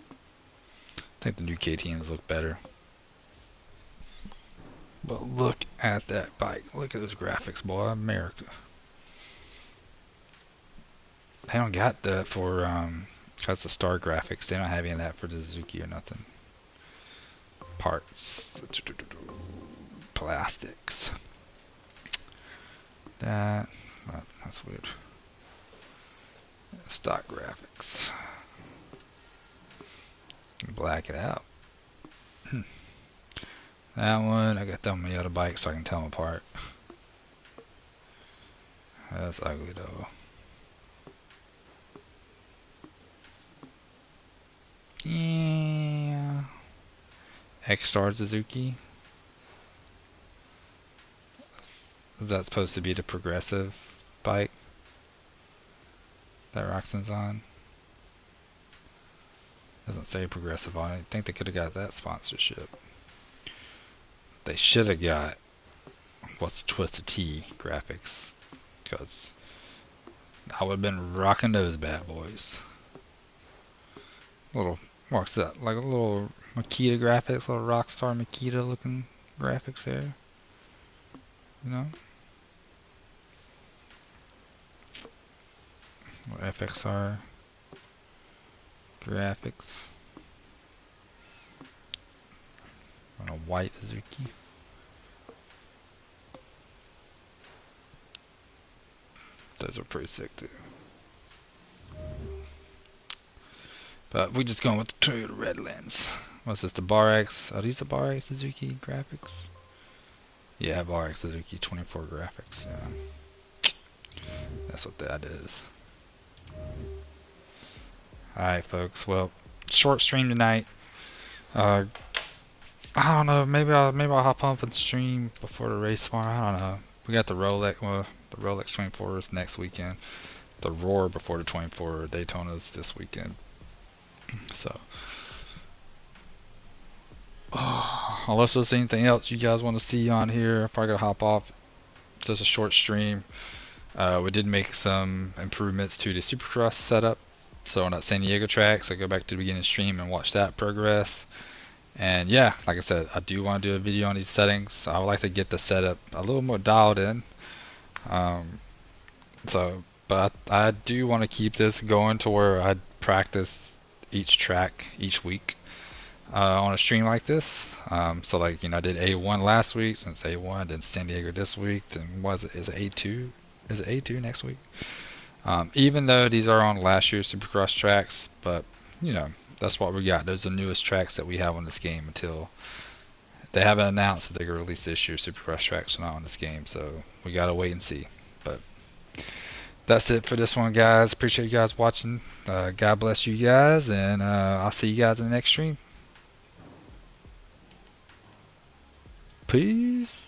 I think the new KTMs look better. But look at that bike. Look at those graphics, boy. America. They don't got that for, that's the Star graphics. They don't have any of that for the Suzuki or nothing. Parts. Plastics. That's weird. Stock graphics. Black it out. That one, I got that on my other bike so I can tell them apart. That's ugly though. Yeah. X-Star Suzuki. Is that supposed to be the progressive bike that Roxon's on? Doesn't say progressive on it. I think they could have got that sponsorship. They should have got what's Twisted T graphics, because I would have been rocking those bad boys. Little, what's that? Like a little Makita graphics, little Rockstar Makita looking graphics there. You know? Little FXR graphics. On a white Suzuki. Those are pretty sick too. But we just going with the Toyota Redlands. What's this? The Bar-X? Are these the Bar-X Suzuki graphics? Yeah, Bar-X Suzuki 24 graphics. Yeah, that's what that is. Alright, folks. Well, short stream tonight. I don't know. Maybe I'll hop up and stream before the race tomorrow. I don't know. We got the Rolex. Well, the Rolex 24s next weekend. The Roar before the 24 Daytona's this weekend. So, unless there's anything else you guys want to see on here, I'm probably gonna hop off. Just a short stream. We did make some improvements to the Supercross setup. So on that San Diego track, so go back to the beginning stream and watch that progress. And yeah, like I said, I do want to do a video on these settings. I would like to get the setup a little more dialed in. But I do want to keep this going to where I practice each track each week on a stream like this. So like, you know, I did A1 last week, since A1, then San Diego this week, then is it A2? Is it A2 next week? Even though these are on last year's Supercross tracks, but you know, that's what we got. Those are the newest tracks that we have on this game until they haven't announced that they're going to release this year's Supercross tracks not on this game, so we got to wait and see. But that's it for this one, guys. Appreciate you guys watching. God bless you guys, and I'll see you guys in the next stream. Peace.